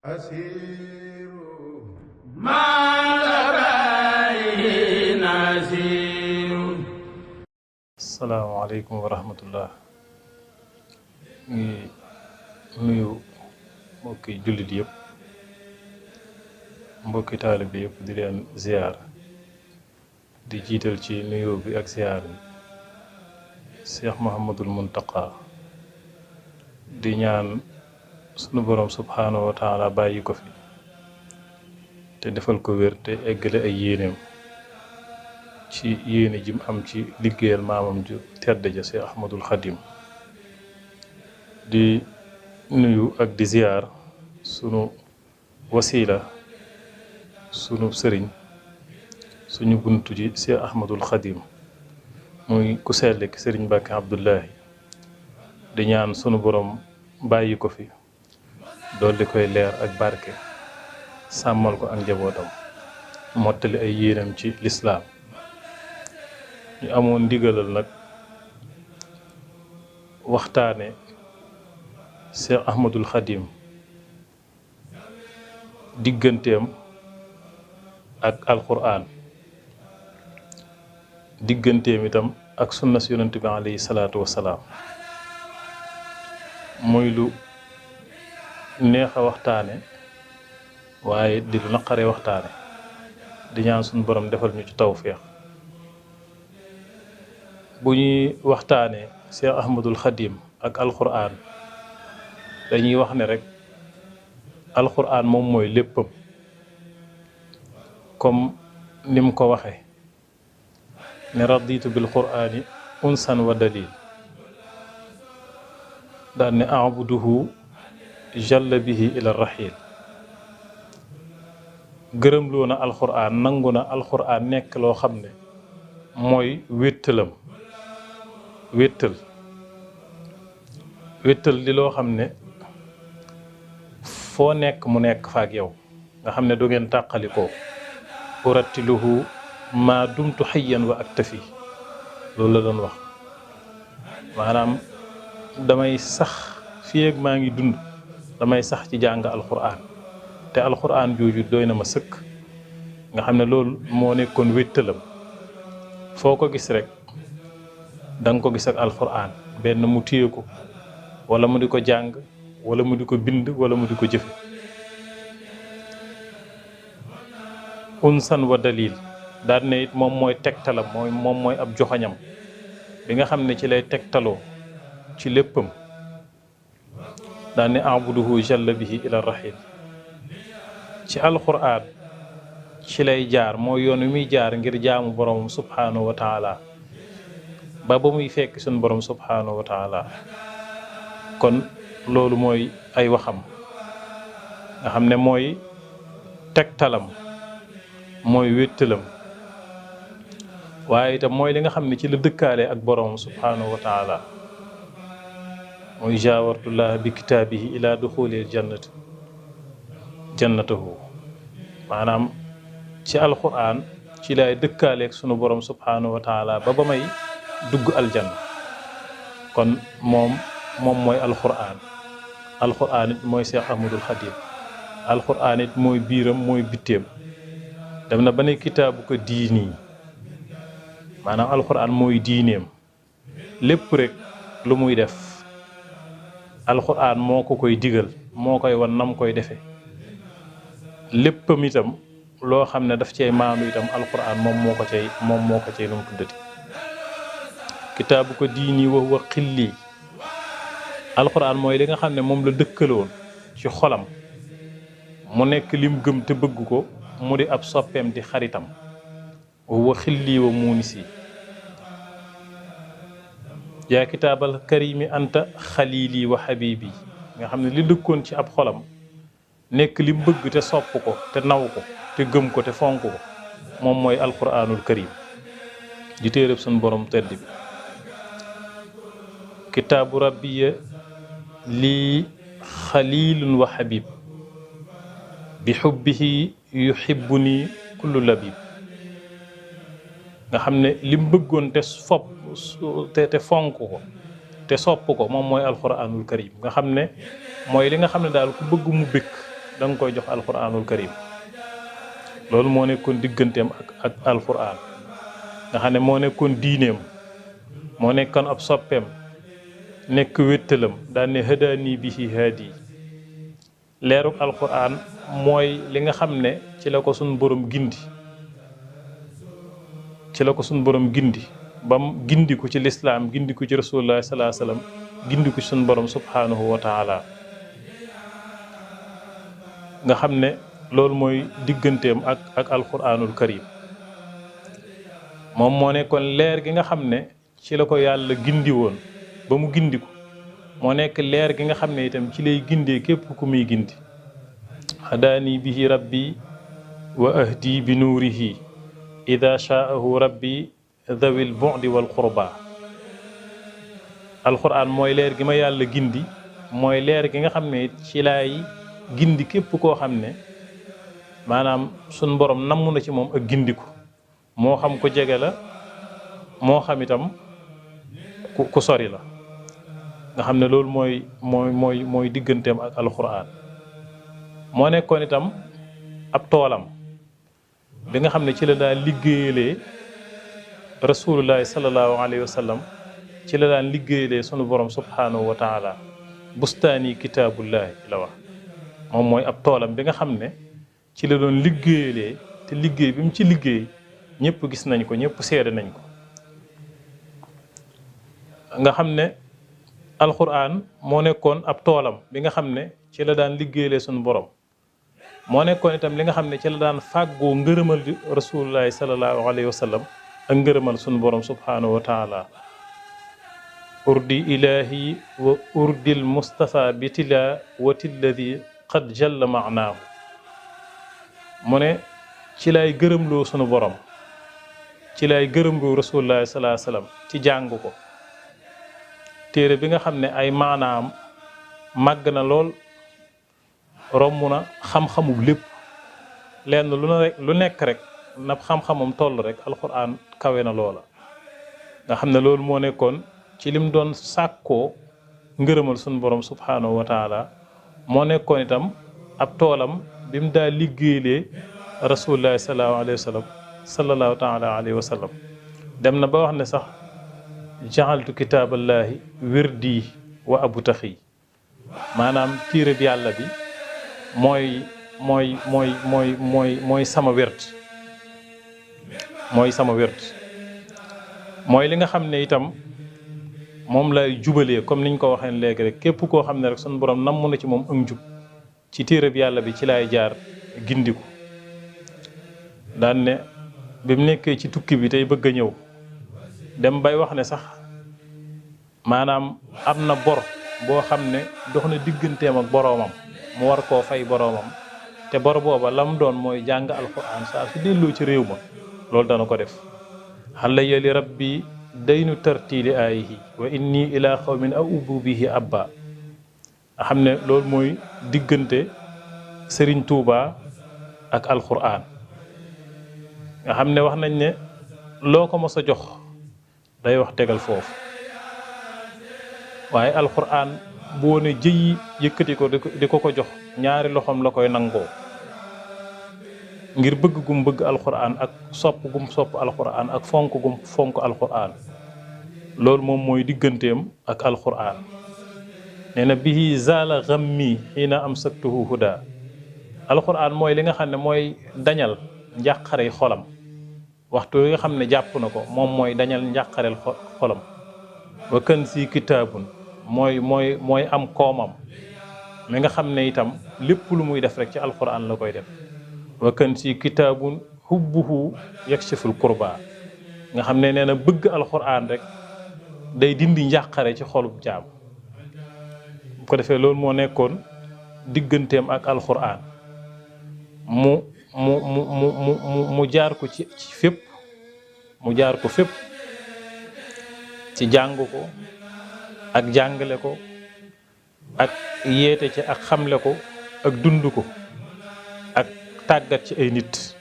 asiru ma labay nasiru. Asalaamaaleykum wa rahmatullah. ngi nuyu mbokki jullit yëpp, mbokki taalibe yëpp di leen ziar, di jiital ci nuyoo bi ak ziar bi Cheikh Mouhamadul Muntaqa, di ñaan sunu borom subhaanahu wa taala bàyyi ko fi te defal ko wér te eggale ay yéeneem ci yéene jim am ci liggéeyal maamam ju tedd ja Cheikh Ahmadul Xadim. di nuyu ak di ziar sunu wasila, sunu sëriñ, suñu buntu ci Cheikh Ahmadul Xadim, muy ku sell ki sëriñ Mbàkke Abdullahi. di ñaan sunu borom bàyyi ko fi, dolli koy leer ak barke, sàmmal ko ak njabootam, mottali ay yéenam ci lislaam. ñu amoon ndigalal nag waxtaane Cheikh Ahmadul Xadim, digganteem ak alquran, digganteem itam ak sunna si yonent bi alayhi salaatu wassalaam. muy lu neex a waxtaane waaye di lu naqare waxtaane. di ñaan suñu borom defal ñu ci tawféex. bu ñuy waxtaane Cheikh Ahmadul Xadim ak alquran, dañuy wax ne rek alquran moom mooy léppam, comme ni mu ko waxe ne raditu bil qurani unsan wa dalil, daan ne abuduhu jalla bihi ila rahil. gërëmloo na alquran, nangu na alquran nekk loo xam ne mooy wéttalam. wéttal di loo xam ne foo nekk mu nekk faak yow, nga xam ne du ngeen tàqalikoo. urattiluhu ma dumtu hayyan wa aktafi, loolu la doon wax. maanaam damay sax fii ak maa ngi dund, damay sax ci jàng alquran, te alquran jooju doy na ma sëkk. nga xam ne loolu moo nekkoon wéttalam. foo ko gis rek da nga ko gis ak alquran, benn mu téye ko, wala mu di ko jàng, wala mu di ko bind, wala mu di ko jëfe. unsan wa dalil, daan ne it moom mooy tegtalam, moom mooy ab joxañam bi nga xam ne ci lay tegtaloo ci léppam. daan ne abuduhu jalla bihi ila rahil. ci alquran ci lay jaar, mooy yoon wi muy jaar ngir jaamu borom subhanahu wa taala, ba muy fekk suñu borom subhanahu wa taala. kon loolu mooy ay waxam, nga xam ne mooy tegtalam, mooy wéttalam, waaye itam mooy li nga xam ne ci la dëkkaale ak borom subhanahu wa taala. mooy jaawartullah bi kitaabihi ila duxulil jannatahu. maanaam ci alquran ci lay dëkkaaleeg sunu borom subhanahu wa taala ba may dugg aljanna. kon moom mooy alquran. alquran it mooy Cheikh Ahmadul Xadim. alquran it mooy biiram, mooy bitteem. dem na ba ne kitaabu ko diini, maanaam alquran mooy diineem. lépp rek lu muy def alquran moo ko koy digal, moo koy wan nam koy defe. léppam itam loo xam ne daf cay maanu itam alquran moom moo ko cay lu mu tuddati. kitaabu ko diini wa huwa xilli. alquran mooy li nga xam ne moom la dëkkaloon ci xolam, mu nekk lim gëm te bëgg ko, mu di ab soppeem di xaritam. wa huwa xilli wa muunisi. yaa kitaabal karimi anta xalili wa habibi, nga xam ne li dëkkoon ci ab xolam nekk lim bëgg te sopp ko te naw ko te gëm ko te fonk ko, moom mooy alquranul karim di téereb suñ borom tedd bi. kitaabu rabbiya lii xalilun wa habib, bi xubbihi yuhibbuni kullu labib. nga xam ne lim bëggoon te fonk ko te sopp ko, moom mooy alquranul karim. nga xam ne mooy li nga xam ne daal ku bëgg mu bëgg da nga koy jox alquranul karim loolu moo nekkoon digganteem ak alquran nga xam ne moo nekkoon diineem moo nekkoon ab soppeem nekk wéttalam daan ne hadaani bihi haadi leeruk alquran mooy li nga xam ne ci la ko suñ borom gindi bam gindi ko ci lislaam gindi ko ci rasulullah salaa sallam gindi ko ci suñ borom subhanahu wa taala nga xam ne loolu mooy digganteem ak alquranul karim moom moo nekkoon leer gi nga xam ne ci la ko yàlla gindi woon ba mu gindi ko moo nekk leer gi nga xam ne itam ci lay gindee képp ku muy gindi hadaani bihi rabbi wa ahdi bi nuurihi ida shaahu rabbi dawil bu'di wal qurba alquran mooy leer gi ma yàlla gindi mooy leer gi nga xam ne ci laay gindi képp koo xam ne maanaam suñ borom namm na ci moom ak gindiku moo xam ko jege la moo xam itam ku sori la nga xam ne loolu mooy digganteem ak alquran moo nekkoon itam ab toolam bi nga xam ne ci la daan liggéeyalee rasulullahi sallallahu alayhi wa sallam ci la daan liggéeyalee sunu borom subhanahu wa taala bustaani kitaabullahi la wax moom mooy ab toolam bi nga xam ne ci la doon liggéeyalee te liggéey bi mu ci liggéey ñëpp gis nañ ko ñëpp seede nañ ko nga xam ne alquran moo nekkoon ab toolam bi nga xam ne ci la daan liggéeyalee sunu borom moo nekkoon itam li nga xam ne ci la daan fàggoo ngërëmal rasulullahi sallallahu alayhi wa sallam ak ngërëmal sunu borom subhanahu wa taala urdi ilahi wa urdil mustafa bitila watilladi qad jalla maanaahu mu ne ci lay gërëmloo sunu borom ci lay gërëmloo rasulullahi sallallahu alayhi wa sallam ci jàng ko téere bi nga xam ne ay maanaam màgg na lool romb na xam-xamub lépp lenn lu nekk rek na xam-xamam toll rek alquran kawe na loola nga xam ne loolu moo nekkoon ci lim doon sàkkoo ngërëmal sunu borom subhanahu wa taala moo nekkoon itam ab toolam bi mu daa liggéeylee rasulullahi sallallahu taala alayhi wa sallam dem na ba wax ne sax jaxaltu kitaaballahi wirdi wa abu taxi maanaam téere bi yàlla bi mooy sama wért mooy li nga xam ne itam moom lay jubalee comme niñ ko waxee léegi rek képp koo xam ne rek sunu borom namm na ci moom ak njub ci téere bi yàlla bi ci lay jaar gindiku daan ne bi mu nekkee ci tukki bi tey bëgg a ñëw dem bay wax ne sax maanaam am na bor boo xam ne dox na digganteem ak boroomam mu war koo fay boroomam te bor booba lam doon mooy jàng alquran saa su delloo ci réew ma loolu dana ko def xale yali rabbi daynu tartiili aayihi wa inni ila xawmin aubu bihi abba nga xam ne loolu mooy diggante Serigne Touba ak alquran nga xam ne wax nañ ne loo ko mos a jox day wax tegal foofu waaye alquran boo ne jëyi yëkkati ko di ko jox ñaari loxoom la koy nangoo ngir bëgg gum bëgg alquran ak sopp gum sopp alquran ak fonk gum fonk alquran loolu moom mooy digganteem ak alquran nee na bihi zaala ghammi xiina amsaktuhu huda alquran mooy li nga xam ne mooy dañal njàqarey xolam waxtu yi nga xam ne jàpp na ko moom mooy dañal njàqareel xolam wa kan si kitaabun mooy am koomam mi nga xam ne itam lépp lu muy def rek ci alquran la koy def wa kan si kitaabun hubbuhu yakshiful kurba nga xam ne nee na bëgg alquran rek day dindi njàqare ci xolub jaam bu ko defee loolu moo nekkoon digganteem ak alquran mu jaar ko ci fépp mu jaar ko fépp ci jàng ko ak jàngale ko ak yeete ci ak xamle ko ak dund ko ak tàggat ci ay nit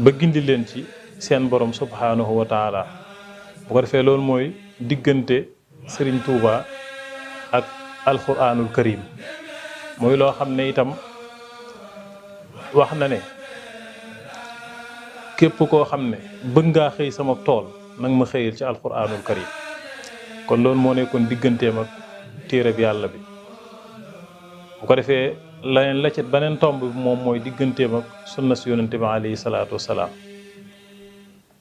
ba gindi leen ci seen borom subhanahu wa taala bu ko defee loolu mooy diggante Serigne Touba ak alquranul karim mooy loo xam ne itam wax na ne képp koo xam ne bëgg ngaa xëy sama tool nag ma xëyal ci alquranul karim kon loolu moo nekkoon digganteem ak téereb yàlla bi bu ko defee laneen la ci beneen tomb bi moom mooy digganteem ak sunna si yonente bi alayhi salaatu wasalaam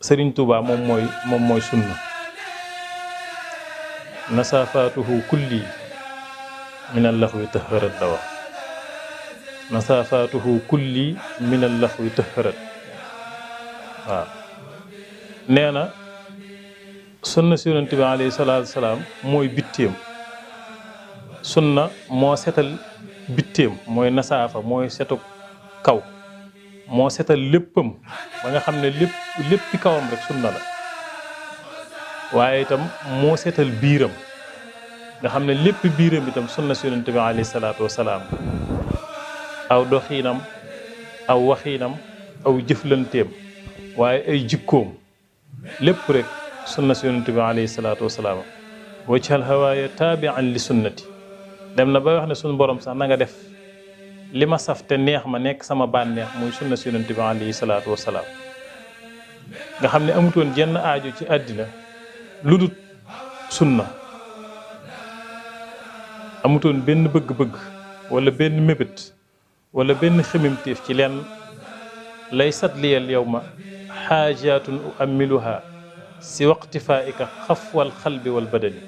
Sëriñ Tuubaa moom mooy sunna nasafaatuhu kulli min allaxwi taharat la wax nasafaatuhu kulli min allaxwi taharat waaw nee na sunna si yonente bi alayhi salaatu wasalaam mooy bitteem sunna moo setal bitteem mooy nasaafa mooy setu kaw moo setal léppam ba nga xam ne léppi kawam rek sunna la waaye itam moo setal biiram nga xam ne lépp biiram itam sunna si yonente bi alayhi salaatu wasalaam aw doxiinam aw waxiinam aw jëflanteem waaye ay jikkoom lépp rek sunna si yonente bi alayhi salaatu wasalaam wajhal hawaaya taabian li sunnati dem na bay wax ne suñu borom sax na nga def li ma saf te neex ma nekk sama bànneex muy sunna si yonente bi alayhi salaatu wasalaam nga xam ne amutoon jenn aajo ci àddina lu dul sunna amutoon benn bëgg-bëgg wala benn mébét wala benn xemimtéef ci lenn lay satliyal yow ma xaajaatun uammiluha si waqtifaika xafwal xalbi wal badani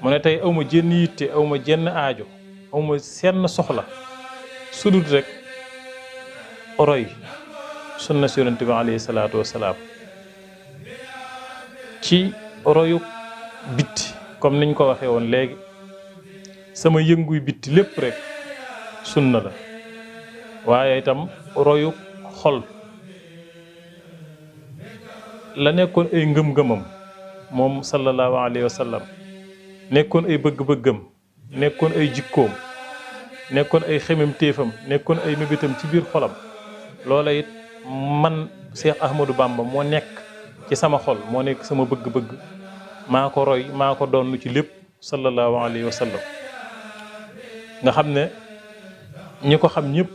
mu ne tey awma jenn yitte awma jenn aajo awma senn soxla sudut rek roy sunna si yonente bi alayhi salaatu wasalaam ci royu bitti comme niñ ko waxee woon léegi sama yënguy bitti lépp rek sunna la waaye itam royu xol la nekkoon ay ngëm-ngëmam moom sallallahu alayhi wa sallam nekkoon ay bëgg-bëggam nekkoon ay jikkoom nekkoon ay xemem téefam nekkoon ay mébitam ci biir xolam loola it man Cheikh Ahmadou Bamba moo nekk ci sama xol moo nekk sama bëgg-bëgg maa ko roy maa ko donn ci lépp sallallahu alayhi wa sallam nga xam ne ñi ko xam ñëpp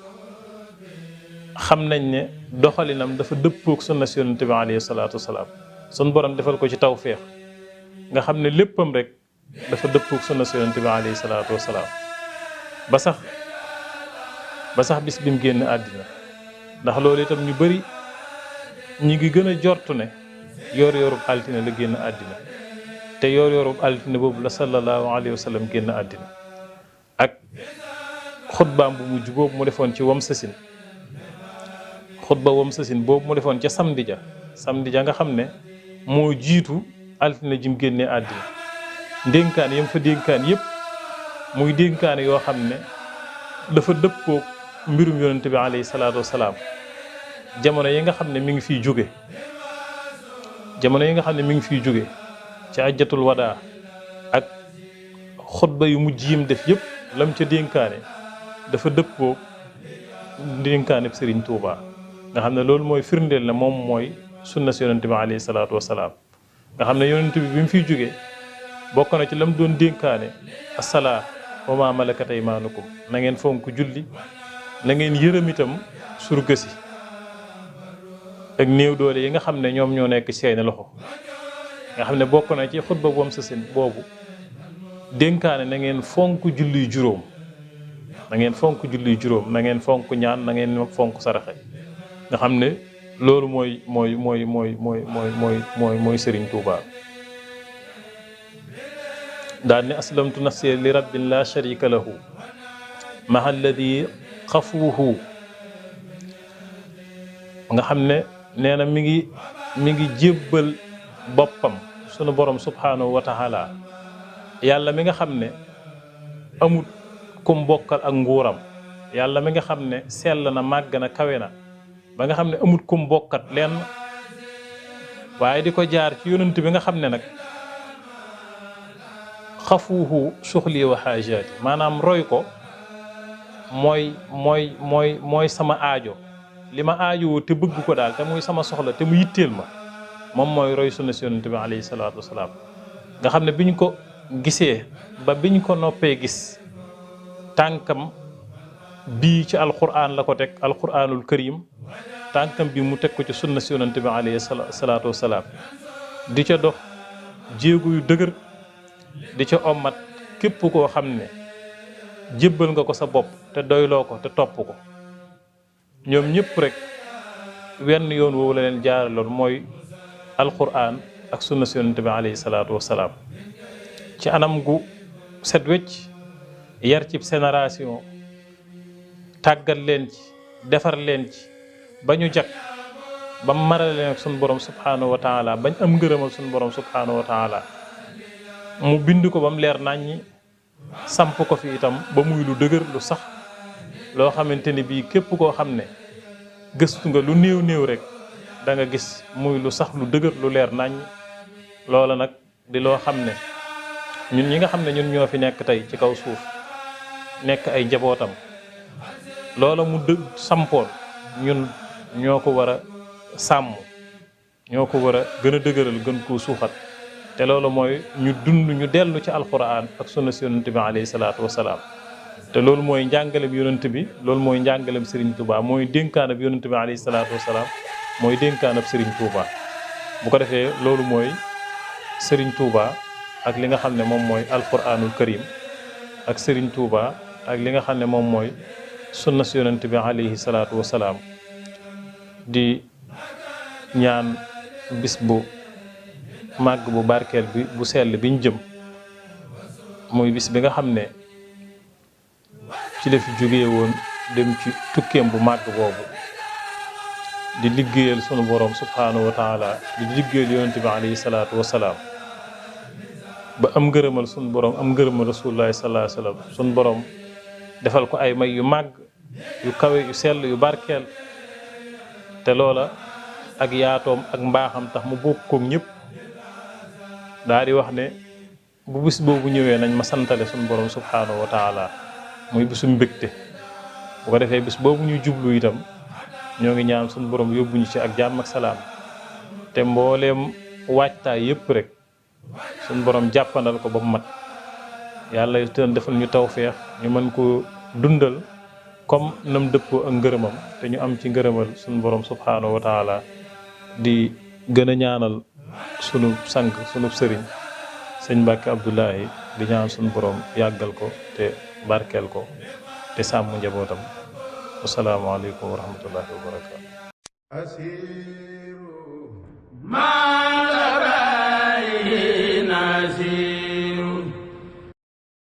xam nañ ne doxalinam dafa dëppook sunna si yonente bi alayhi salaatu wasalaam sun borom defal ko ci tawféex nga xam ne léppam rek dafa dëppook sunna si yonente bi alayhi salaatu wasalaam ba sax bis bi mu génn àddina ndax loolu itam ñu bari ñi ngi gën a jortu ne yor-yorub altine la génn àddina te yor-yorub altine boobu la sallallahu alayhi wa sallam génn àddina ak xutbaam bu mujj boobu mu defoon ci Wamsasin xutba Wamsasin boobu mu defoon ca samedi ja nga xam ne moo jiitu altine ji mu génnee àddina ndénkaan yam fa dénkaan yépp muy dénkaane yoo xam ne dafa dëppook mbirum yonente bi alayhi salaatu wasalaam jamono yi nga xam ne mi ngi fiy jóge ci ajjatul wadaa ak xutba yu mujj yim def yépp lam ca dénkaane dafa dëppook dénkaane Sëriñ Tuubaa nga xam ne loolu mooy firndeel ne moom mooy sunna si yonente bi alayhi salaatu wasalaam nga xam ne yonente bi mu fiy jóge bokk na ci lam doon dénkaane asalaa wa maa malakat aymaanukum na ngeen fonk julli na ngeen yërëm itam surga si ak néew doole yi nga xam ne ñoom ñoo nekk seeni loxo nga xam ne bokk na ci xutba boom sa seen boobu dénkaane na ngeen fonk julli juróom na ngeen fonk julli juróom na ngeen fonk ñaan na ngeen fonk saraxe nga xam ne loolu mooy Sëriñ Tuubaa daal ne aslamtu nafsi li rabbin la sharika lahu maha alladi xafuuhu nga xam ne nee na mi ngi jébbal boppam sunu borom subhanahu wa taala yàlla mi nga xam ne amut kum bokkal ak nguuram yàlla mi nga xam ne sell na màgg na kawe na ba nga xam ne amut kum bokkat lenn waaye di ko jaar ci yonent bi nga xam ne nag xafuuhu suxli wa xaajaati maanaam roy ko mooy sama aajo li ma aajowoo te bëgg ko daal te muy sama soxla te mu yitteel ma moom mooy roy sunna si yonent bi alayhi salaatu wasalaam nga xam ne biñ ko gisee ba biñ ko noppee gis tànkam bii ci alquran la ko teg alquranul karim tànkam bi mu teg ko ci sunna si yonante bi alayhi salaatu wasalaam di ca dox jéegu yu dëgër di ca ommat képp koo xam ne jébbal nga ko sa bopp te doyloo ko te topp ko ñoom ñëpp rek wenn yoon woowu la leen jaaraloon mooy alquran ak sunna si yonante bi alayhi salaatu wasalaam ci anam gu set wecc yar ci génération tàggat leen ci defar leen ci ba ñu jag ba marale leen ak suñu borom subhanahu wa taala bañ am ngërëmal suñu borom subhanahu wa taala mu bind ko ba mu leer naññi samp ko fi itam ba muy lu dëgër lu sax loo xamante ni bii képp koo xam ne gëstu nga lu néew néew rek da nga gis muy lu sax lu dëgër lu leer naññi loola nag di loo xam ne ñun ñi nga xam ne ñun ñoo fi nekk tey ci kaw suuf nekk ay njabootam loola mu sampoon ñun ñoo ko war a sàmm ñoo ko war a gën a dëgëral gën koo suuxat te loolu mooy ñu dund ñu dellu ci alquran ak sunna si yonent bi alayhi salaatu wasalaam te loolu mooy njàngalem yonent bi loolu mooy njàngalem Serigne Touba mooy dénkaanab yonent bi alayhi salaatu wasalaam mooy dénkaanab Serigne Touba bu ko defee loolu mooy Serigne Touba ak li nga xam ne moom mooy alquranul karim ak Serigne Touba ak li nga xam ne moom mooy sunna si yonent bi alayhi salaatu wasalaam di ñaan bis bu màgg bu barkeel bi bu sell biñ jëm muy bis bi nga xam ne ci la fi jógee woon dem ci tukkeem bu màgg boobu di liggéeyal sunu borom subhanahu wa taala di liggéeyal yonent bi alayhi salaatu wasalaam ba am ngërëmal sunu borom am ngërëmal rasulullahi sallallahu alayhi wasallam sunu borom defal ko ay may yu màgg yu kawe yu sell yu barkeel te loola ak yaatoom ak mbaaxam tax mu bokk koog ñëpp daal di wax ne bu bis boobu ñëwee nañ ma santale suñu borom subhanahu wa taala muy bisum mbégte bu ko defee bis boobu ñuy jublu itam ñoo ngi ñaan suñu borom yóbbuñu ci ak jàmm ak salaam te mbooleem waajtaay yëpp rek suñu borom jàppandal ko ba mu mat yàlla defal ñu tawfeex ñu mën ko dundal comme nam dëppoo ak ngërëmam te ñu am ci ngërëmal suñu borom subhanahu wa taala di gën a ñaanal sunu sang sunu sëriñ sëñ Mbàkke Abdoulahi di ñaan suñu borom yàggal ko te barkeel ko te sàmm njabootam asalaamaaleykum wa rahmatullahi wa barakaatu asiru ma la